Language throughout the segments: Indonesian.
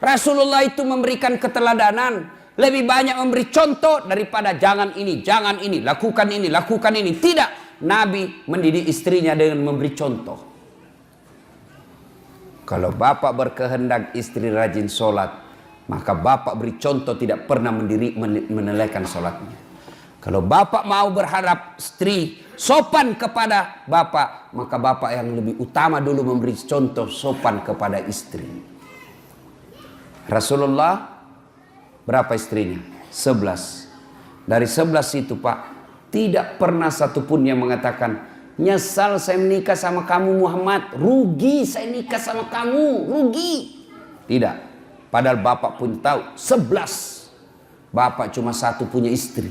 Rasulullah itu memberikan keteladanan, lebih banyak memberi contoh daripada jangan ini, lakukan ini. Tidak, Nabi mendidik istrinya dengan memberi contoh. Kalau bapak berkehendak istri rajin sholat, maka bapak beri contoh tidak pernah menelaikan sholatnya. Kalau bapak mau berharap istri sopan kepada bapak, maka bapak yang lebih utama dulu memberi contoh sopan kepada istri. Rasulullah berapa istrinya? 11. Dari 11 itu Pak, tidak pernah satupun yang mengatakan, nyesal saya menikah sama kamu Muhammad, rugi saya nikah sama kamu, rugi. Tidak. Padahal bapak pun tahu 11. Bapak cuma satu punya istri,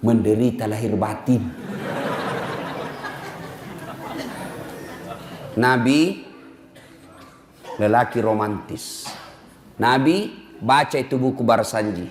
menderita lahir batin. Nabi lelaki romantis. Nabi baca itu buku Barsanji.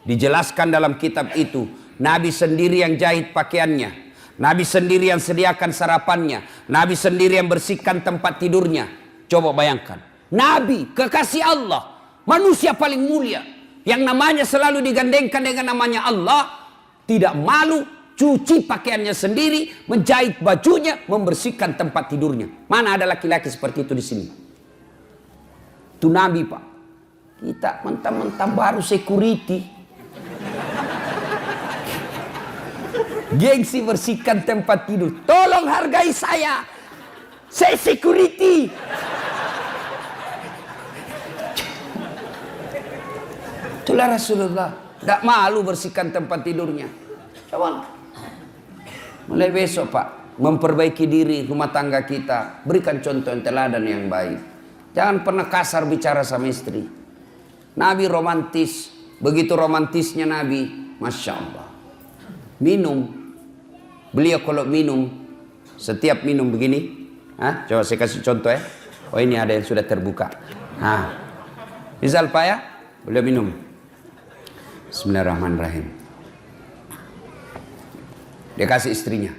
Dijelaskan dalam kitab itu, Nabi sendiri yang jahit pakaiannya, Nabi sendiri yang sediakan sarapannya, Nabi sendiri yang bersihkan tempat tidurnya. Coba bayangkan, Nabi kekasih Allah, manusia paling mulia, yang namanya selalu digandengkan dengan namanya Allah, tidak malu cuci pakaiannya sendiri, menjahit bajunya, membersihkan tempat tidurnya. Mana ada laki-laki seperti itu di sini? Itu Nabi Pak. Kita mentang-mentang baru security, gengsi bersihkan tempat tidur. Tolong hargai saya security. Itulah Rasulullah, tidak malu bersihkan tempat tidurnya. Coba mulai besok Pak, memperbaiki diri rumah tangga kita, berikan contoh yang teladan yang baik. Jangan pernah kasar bicara sama istri. Nabi romantis, begitu romantisnya Nabi, Masya Allah. Minum, beliau kalau minum, setiap minum begini, coba saya kasih contoh ya. Oh ini ada yang sudah terbuka. Misal Pak ya, beliau minum. Bismillahirrahmanirrahim. Dia kasih istrinya.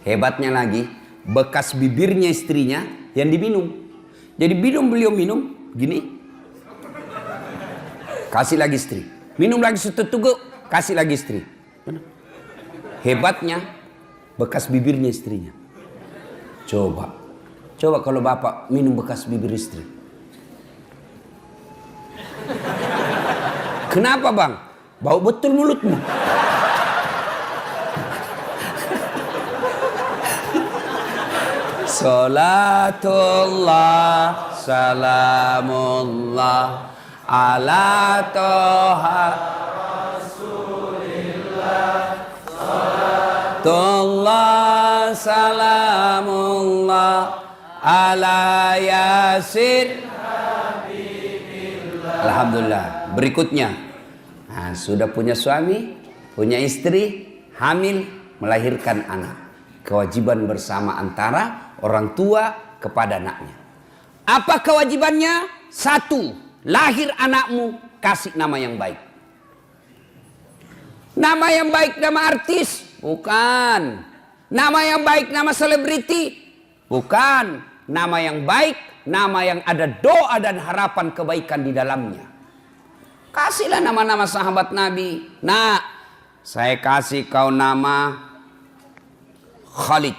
Hebatnya lagi, bekas bibirnya istrinya yang diminum. Jadi beliau minum, gini. Kasih lagi istri. Minum lagi setutugu, kasih lagi istri. Hebatnya, bekas bibirnya istrinya. Coba kalau bapak minum bekas bibir istri. Kenapa bang? Bau betul mulutmu. Salatullah, salamullah ala toha Rasulillah. Salatullah, salamullah ala yasin Habibillah. Alhamdulillah. Berikutnya, sudah punya suami, punya istri, hamil, melahirkan anak. Kewajiban bersama antara orang tua kepada anaknya. Apa kewajibannya? 1, lahir anakmu, kasih nama yang baik. Nama yang baik nama artis? Bukan. Nama yang baik nama selebriti? Bukan. Nama yang baik, nama yang ada doa dan harapan kebaikan di dalamnya. Kasihlah nama-nama sahabat Nabi. Nah, saya kasih kau nama Khalid.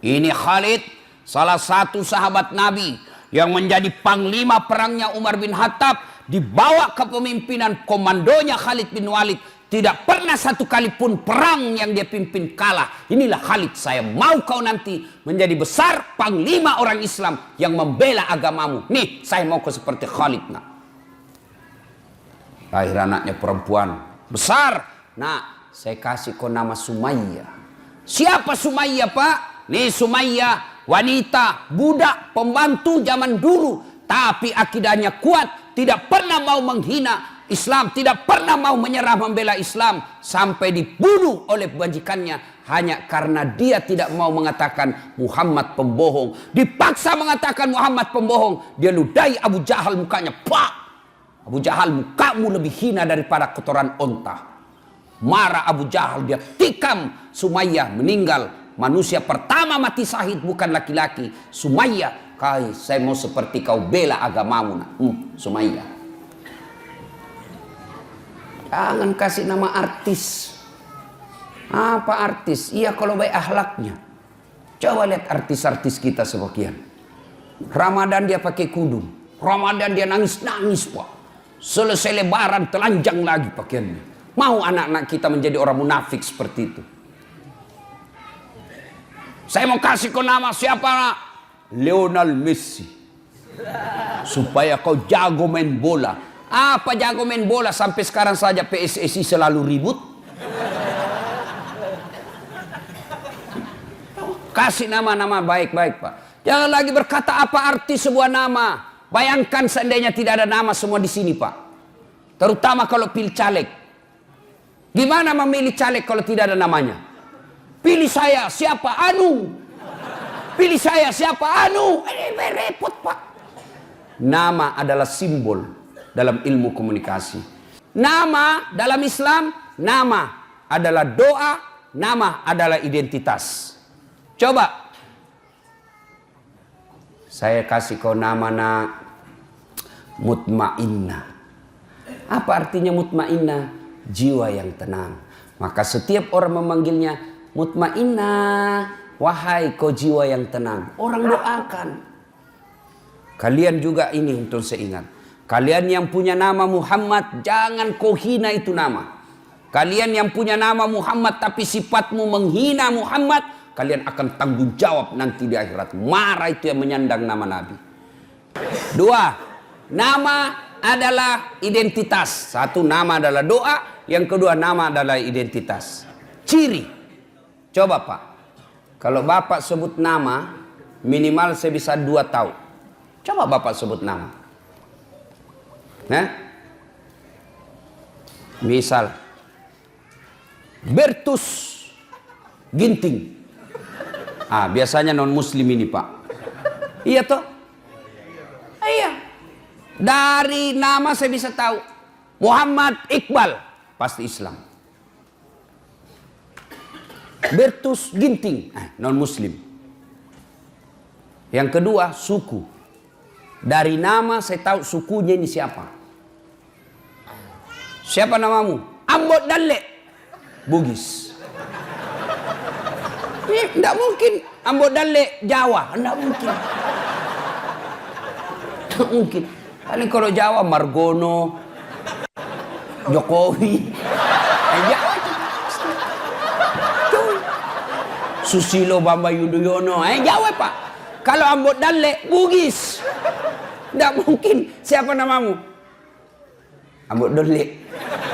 Ini Khalid, salah satu sahabat Nabi yang menjadi panglima perangnya Umar bin Khattab, dibawa ke pemimpinan komandonya Khalid bin Walid. Tidak pernah satu kali pun perang yang dia pimpin kalah. Inilah Khalid, saya mau kau nanti menjadi besar panglima orang Islam yang membela agamamu. Nih, saya mau kau seperti Khalid. Nah, lahir anaknya perempuan besar. Nah, saya kasih kau nama Sumayyah. Siapa Sumayyah Pak? Nih Sumayyah, wanita, budak, pembantu zaman dulu. Tapi akidahnya kuat, tidak pernah mau menghina Islam, tidak pernah mau menyerah membela Islam. Sampai dibunuh oleh majikannya hanya karena dia tidak mau mengatakan Muhammad pembohong. Dipaksa mengatakan Muhammad pembohong. Dia ludahi Abu Jahal mukanya. Pak! Abu Jahal, mukamu lebih hina daripada kotoran onta. Marah Abu Jahal, dia tikam Sumayyah, meninggal. Manusia pertama mati syahid bukan laki-laki. Sumayyah Kai, saya mau seperti kau bela agamamu. Sumayyah. Jangan kasih nama artis. Apa artis? Iya kalau baik akhlaknya. Coba lihat artis-artis kita sebagian. Ramadan dia pakai kudung. Ramadan dia nangis-nangis pak. Selesai lebaran telanjang lagi pakaiannya. Mau anak-anak kita menjadi orang munafik seperti itu? Saya mau kasih kau nama siapa nak? Lionel Messi. Supaya kau jago main bola. Apa jago main bola? Sampai sekarang saja PSSI selalu ribut. Kasih nama-nama baik-baik pak. Jangan lagi berkata apa arti sebuah nama. Bayangkan seandainya tidak ada nama semua di sini pak. Terutama kalau pilih caleg. Gimana memilih caleg kalau tidak ada namanya? Pilih saya siapa? Anu. Pilih saya siapa? Anu. Ini repot pak. Nama adalah simbol dalam ilmu komunikasi. Nama dalam Islam, nama adalah doa, nama adalah identitas. Coba saya kasih kau nama nak mutmainnah. Apa artinya mutmainnah? Jiwa yang tenang. Maka setiap orang memanggilnya mutmainnah, wahai kau jiwa yang tenang. Orang doakan. Kalian juga ini untuk saya ingat. Kalian yang punya nama Muhammad, jangan kau hina itu nama. Kalian yang punya nama Muhammad tapi sifatmu menghina Muhammad, kalian akan tanggung jawab nanti di akhirat. Marah itu yang menyandang nama Nabi. Dua, nama adalah identitas. Satu, nama adalah doa. Yang kedua, nama adalah identitas. Ciri. Coba pak, kalau bapak sebut nama, minimal saya bisa 2 tahu. Coba bapak sebut nama. Nah, misal Bertus Ginting. Biasanya non muslim ini pak. Iya toh? Iya. Dari nama saya bisa tahu. Muhammad Iqbal pasti Islam. Bertus Ginting non muslim. Yang kedua suku. Dari nama saya tahu sukunya ini siapa. Siapa namamu? Ambot Dalle. Bugis. Ini tidak mungkin Ambot Dalle Jawa. Tidak mungkin. Tidak mungkin. Paling kalau Jawa Margono, Jokowi. Jawa itu. Susilo Bambang Yudhoyono. Jawa pak. Kalau Ambot Dalle Bugis. Tidak mungkin. Siapa namamu? Ambot Dalle.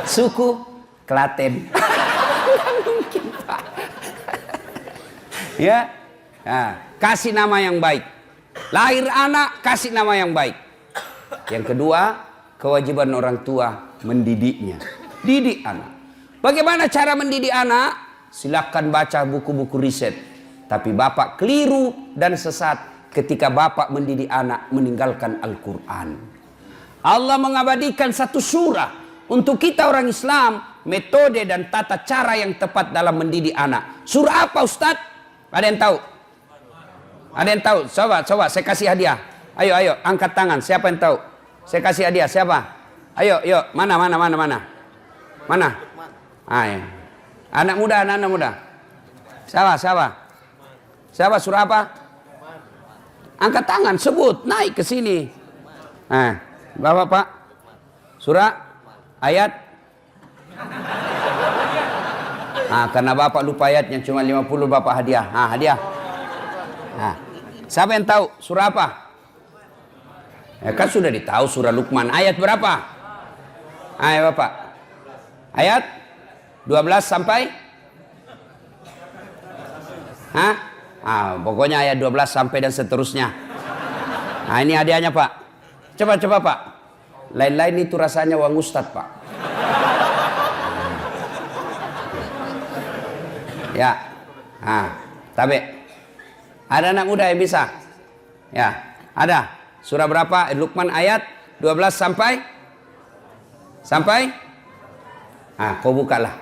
Suku Klaten. Tidak mungkin pak. Ya, kasih nama yang baik. Lahir anak, kasih nama yang baik. Yang kedua, kewajiban orang tua mendidiknya. Didik anak. Bagaimana cara mendidik anak? Silakan baca buku-buku riset. Tapi bapak keliru dan sesat ketika bapak mendidik anak meninggalkan Al-Quran. Allah mengabadikan satu surah untuk kita orang Islam, metode dan tata cara yang tepat dalam mendidik anak. Surah apa Ustadz? Ada yang tahu? Ada yang tahu? Coba saya kasih hadiah. Ayo, angkat tangan. Siapa yang tahu? Saya kasih hadiah. Siapa? Ayo, mana? Ayo. Anak muda. Siapa? Surah apa? Angkat tangan, sebut, naik ke sini. Bapak Pak. Surah ayat. Karena Bapak lupa ayatnya cuma 50 Bapak hadiah. Hadiah. Siapa yang tahu surah apa? Kan sudah ditahu surah Luqman. Ayat berapa? Ayo Bapak. Ayat 12 sampai? Pokoknya ayat 12 sampai dan seterusnya. Ini hadiahnya Pak. Coba Pak. Lain-lain itu rasanya uang Ustadz Pak. Ya. Tapi ada anak muda yang bisa? Ya, ada. Surah berapa? Luqman ayat 12 sampai? Kau bukalah.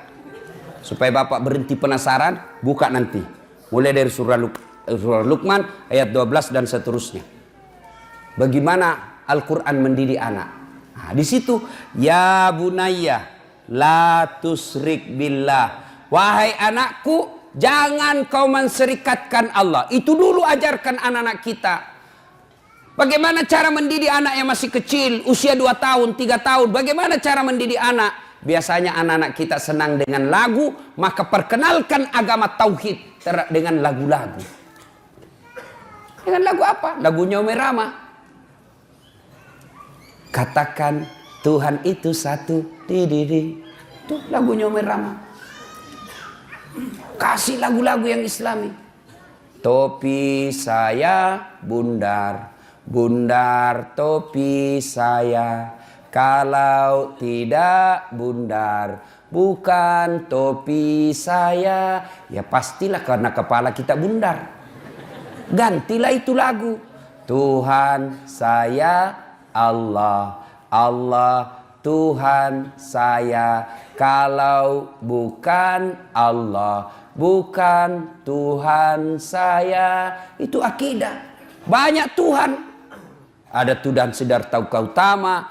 Supaya Bapak berhenti penasaran, buka nanti. Mulai dari surah Luqman ayat 12 dan seterusnya. Bagaimana Al-Quran mendidik anak? Nah, di situ, ya bunayya, la tusrik billah. Wahai anakku, jangan kau menserikatkan Allah. Itu dulu ajarkan anak-anak kita. Bagaimana cara mendidik anak yang masih kecil, usia 2 tahun, 3 tahun. Bagaimana cara mendidik anak? Biasanya anak-anak kita senang dengan lagu, maka perkenalkan agama tauhid dengan lagu-lagu. Dengan lagu apa? Lagunya Umi Rama. Katakan Tuhan itu satu. Itu lagunya Umi Rama. Kasih lagu-lagu yang islami. Topi saya bundar, bundar topi saya. Kalau tidak bundar, bukan topi saya. Ya pastilah karena kepala kita bundar. Gantilah itu lagu. Tuhan saya Allah, Allah Tuhan saya. Kalau bukan Allah, bukan Tuhan saya. Itu akidah. Banyak Tuhan. Ada Tuhan Siddhartha Gautama,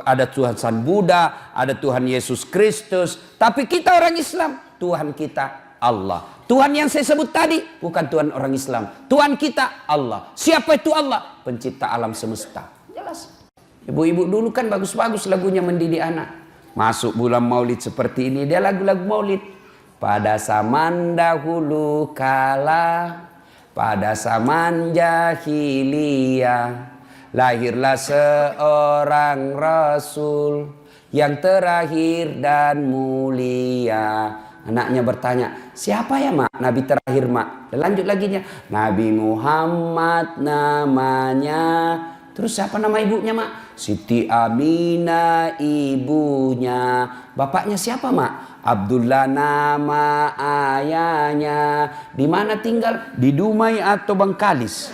ada Tuhan Sang Buddha, ada Tuhan Yesus Kristus. Tapi kita orang Islam, Tuhan kita Allah. Tuhan yang saya sebut tadi bukan Tuhan orang Islam. Tuhan kita Allah. Siapa itu Allah? Pencipta alam semesta. Jelas. Ibu-ibu dulu kan bagus-bagus lagunya mendidik anak. Masuk bulan Maulid seperti ini, dia lagu-lagu Maulid. Pada zaman dahulu kala, pada zaman jahiliyah, lahirlah seorang Rasul yang terakhir dan mulia. Anaknya bertanya, siapa ya mak? Nabi terakhir mak. Dan lanjut lagi nya, Nabi Muhammad namanya. Terus siapa nama ibunya mak? Siti Aminah ibunya. Bapaknya siapa mak? Abdullah nama ayahnya. Di mana tinggal? Di Dumai atau Bangkalis?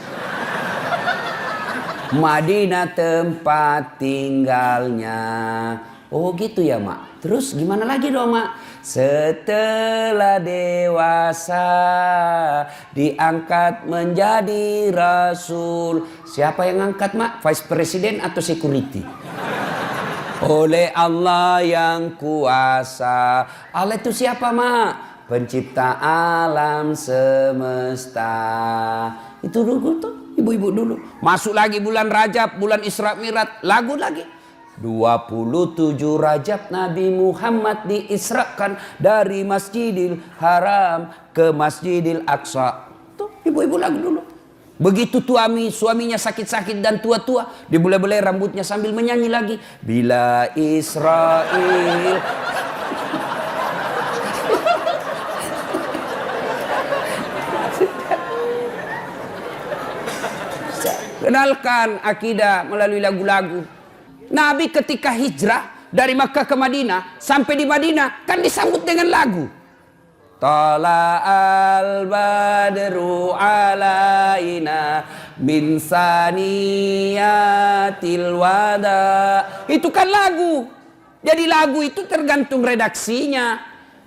Madinah tempat tinggalnya. Oh gitu ya mak. Terus gimana lagi dong mak? Setelah dewasa diangkat menjadi rasul. Siapa yang angkat mak? Vice President atau security? Oleh Allah yang kuasa. Allah itu siapa mak? Pencipta alam semesta. Itu dulu tuh ibu-ibu dulu. Masuk lagi bulan Rajab, bulan Isra Mi'raj, lagu lagi. 27 Rajab Nabi Muhammad diisrakan dari Masjidil Haram ke Masjidil Aqsa. Tuh ibu-ibu lagu dulu. Begitu suaminya sakit-sakit dan tua-tua, dibelai-belai rambutnya sambil menyanyi lagi. Bila Israel. Kenalkan akidah melalui lagu-lagu. Nabi ketika hijrah dari Makkah ke Madinah, sampai di Madinah kan disambut dengan lagu. Tala'al badru alaina min saniyatil wada. Itu kan lagu. Jadi lagu itu tergantung redaksinya.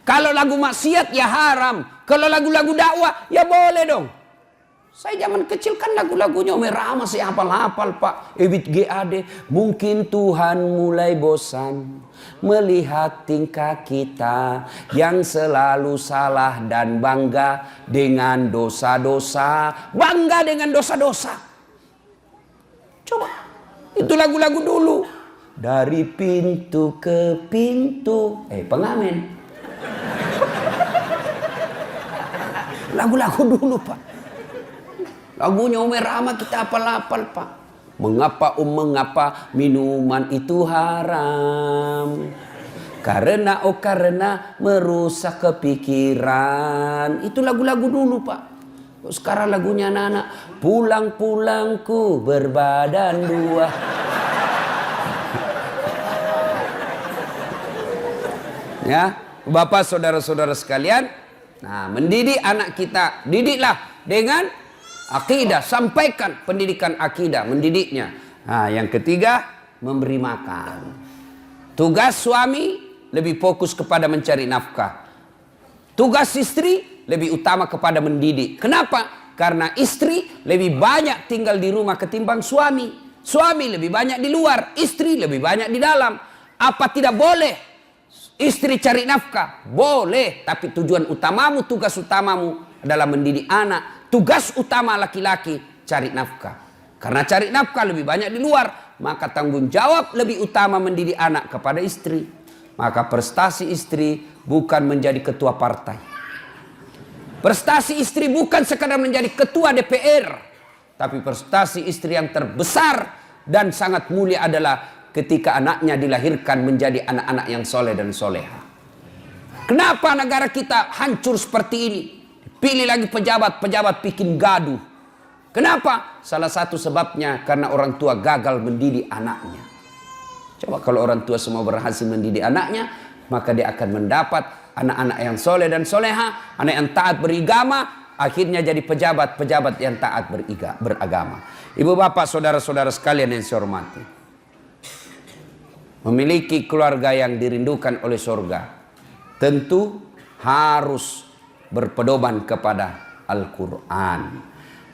Kalau lagu maksiat ya haram. Kalau lagu-lagu dakwah ya boleh dong. Saya zaman kecil kan lagu-lagunya Umi Rama saya hafal-hafal pak. Ebit GAD. Mungkin Tuhan mulai bosan melihat tingkah kita yang selalu salah dan bangga dengan dosa-dosa. Bangga dengan dosa-dosa. Coba. Itu lagu-lagu dulu. Dari pintu ke pintu. Pengamen. Lagu-lagu dulu pak. Lagunya Umi Rama kita hafal-hafal pak. Mengapa minuman itu haram? Karena merusak kepikiran. Itu lagu-lagu dulu pak. Sekarang lagunya anak-anak. Pulang-pulangku berbadan dua. Ya, bapak saudara-saudara sekalian. Nah, mendidik anak kita, didiklah dengan akidah, sampaikan pendidikan akidah, mendidiknya. Nah, yang ketiga, memberi makan. Tugas suami lebih fokus kepada mencari nafkah. Tugas istri lebih utama kepada mendidik. Kenapa? Karena istri lebih banyak tinggal di rumah ketimbang suami. Suami lebih banyak di luar, istri lebih banyak di dalam. Apa tidak boleh istri cari nafkah? Boleh, tapi tujuan utamamu, tugas utamamu adalah mendidik anak. Tugas utama laki-laki cari nafkah. Karena cari nafkah lebih banyak di luar, maka tanggung jawab lebih utama mendidik anak kepada istri. Maka prestasi istri bukan menjadi ketua partai. Prestasi istri bukan sekadar menjadi ketua DPR. Tapi prestasi istri yang terbesar dan sangat mulia adalah ketika anaknya dilahirkan menjadi anak-anak yang soleh dan soleha. Kenapa negara kita hancur seperti ini? Pilih lagi pejabat bikin gaduh. Kenapa? Salah satu sebabnya karena orang tua gagal mendidik anaknya. Coba kalau orang tua semua berhasil mendidik anaknya, maka dia akan mendapat anak-anak yang soleh dan soleha, anak yang taat beragama, akhirnya jadi pejabat yang taat beragama. Ibu bapak saudara-saudara sekalian yang saya hormati, memiliki keluarga yang dirindukan oleh surga tentu harus berpedoman kepada Al-Quran.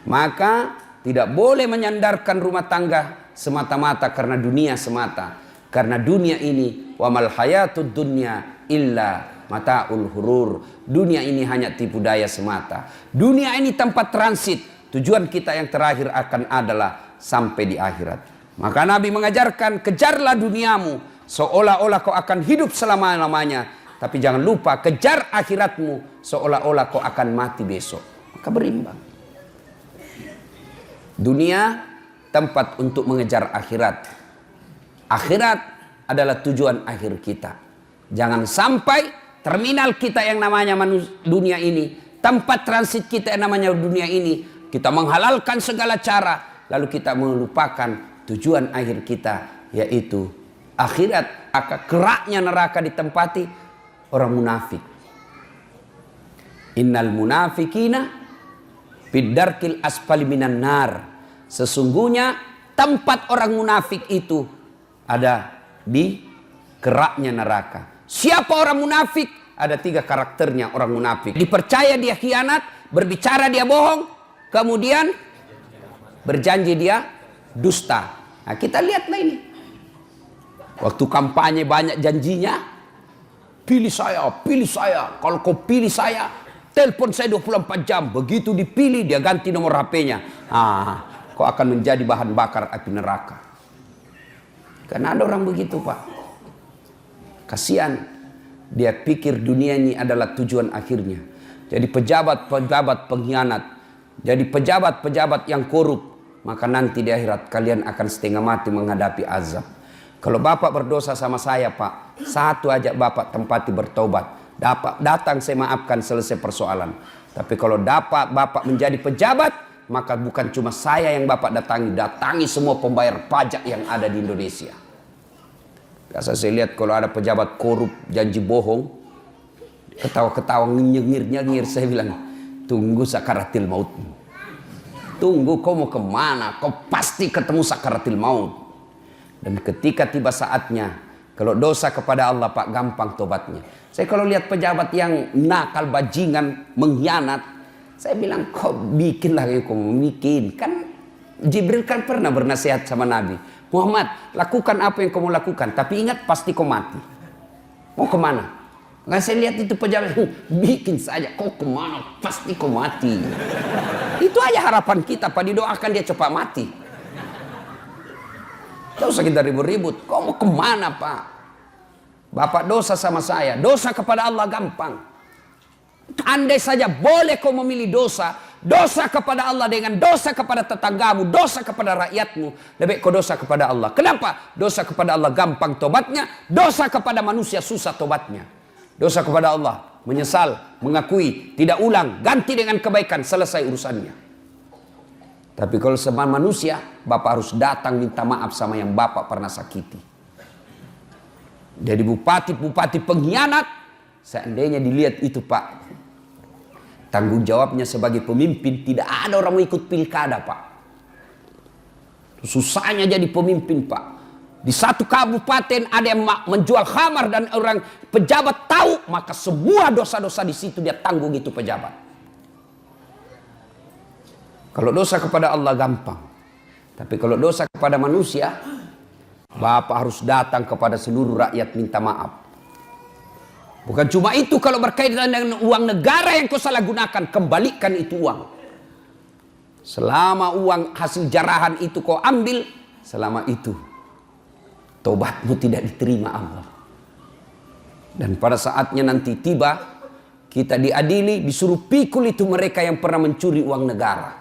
Maka tidak boleh menyandarkan rumah tangga semata-mata karena dunia semata. Karena dunia ini wa mal hayatud dunya illa mata'ul hurur. Dunia ini hanya tipu daya semata. Dunia ini tempat transit. Tujuan kita yang terakhir akan adalah sampai di akhirat. Maka Nabi mengajarkan, kejarlah duniamu seolah-olah kau akan hidup selama-lamanya. Tapi jangan lupa kejar akhiratmu seolah-olah kau akan mati besok. Maka berimbang. Dunia tempat untuk mengejar akhirat. Akhirat adalah tujuan akhir kita. Jangan sampai terminal kita yang namanya dunia ini, tempat transit kita yang namanya dunia ini, kita menghalalkan segala cara, lalu kita melupakan tujuan akhir kita, yaitu akhirat. Maka keraknya neraka ditempati orang munafik. Innal munafikina fid-darkil asfali minan nar. Sesungguhnya tempat orang munafik itu ada di keraknya neraka. Siapa orang munafik? Ada 3 karakternya orang munafik. Dipercaya dia khianat, berbicara dia bohong, kemudian berjanji dia dusta. Nah, kita lihatlah ini. Waktu kampanye banyak janjinya, pilih saya, kalau kau pilih saya, telepon saya 24 jam. Begitu dipilih, dia ganti nomor HP-nya. Kau akan menjadi bahan bakar api neraka. Karena ada orang begitu, Pak. Kasihan. Dia pikir dunia ini adalah tujuan akhirnya. Jadi pejabat-pejabat pengkhianat. Jadi pejabat-pejabat yang korup. Maka nanti di akhirat kalian akan setengah mati menghadapi azab. Kalau Bapak berdosa sama saya, Pak, satu aja Bapak tempati bertobat. Datang saya maafkan, selesai persoalan. Tapi kalau Bapak menjadi pejabat, maka bukan cuma saya yang Bapak datangi semua pembayar pajak yang ada di Indonesia. Biasa saya lihat kalau ada pejabat korup, janji bohong, ketawa-ketawa, nyengir-nyengir, saya bilang, tunggu sakaratil maut. Tunggu, kau mau kemana? Kau pasti ketemu sakaratil maut. Dan ketika tiba saatnya, kalau dosa kepada Allah, Pak, gampang tobatnya. Saya kalau lihat pejabat yang nakal, bajingan, mengkhianat, saya bilang, kau bikinlah yang kau bikin. Kan Jibril kan pernah bernasihat sama Nabi. Muhammad, lakukan apa yang kau mau lakukan. Tapi ingat, pasti kau mati. Mau kemana? Nggak, saya lihat itu pejabat, bikin saja. Kau kemana? Pasti kau mati. Itu aja harapan kita, Pak. Didoakan dia cepat mati. Tidak usah kita ribut-ribut. Kau mau kemana, Pak? Bapak dosa sama saya. Dosa kepada Allah gampang. Andai saja boleh kau memilih dosa. Dosa kepada Allah dengan dosa kepada tetanggamu. Dosa kepada rakyatmu. Lebih kau dosa kepada Allah. Kenapa? Dosa kepada Allah gampang tobatnya. Dosa kepada manusia susah tobatnya. Dosa kepada Allah, menyesal, mengakui, tidak ulang, ganti dengan kebaikan, selesai urusannya. Tapi kalau sama manusia, Bapak harus datang minta maaf sama yang Bapak pernah sakiti. Jadi bupati-bupati pengkhianat, seandainya dilihat itu, Pak, tanggung jawabnya sebagai pemimpin, tidak ada orang mau ikut pilkada, Pak. Susahnya jadi pemimpin, Pak. Di satu kabupaten ada yang menjual khamar dan orang pejabat tahu, maka semua dosa-dosa di situ dia tanggung itu pejabat. Kalau dosa kepada Allah gampang. Tapi kalau dosa kepada manusia, Bapak harus datang kepada seluruh rakyat minta maaf. Bukan cuma itu, kalau berkaitan dengan uang negara yang kau salah gunakan, kembalikan itu uang. Selama uang hasil jarahan itu kau ambil, selama itu tobatmu tidak diterima Allah. Dan pada saatnya nanti tiba, kita diadili, disuruh pikul itu mereka yang pernah mencuri uang negara.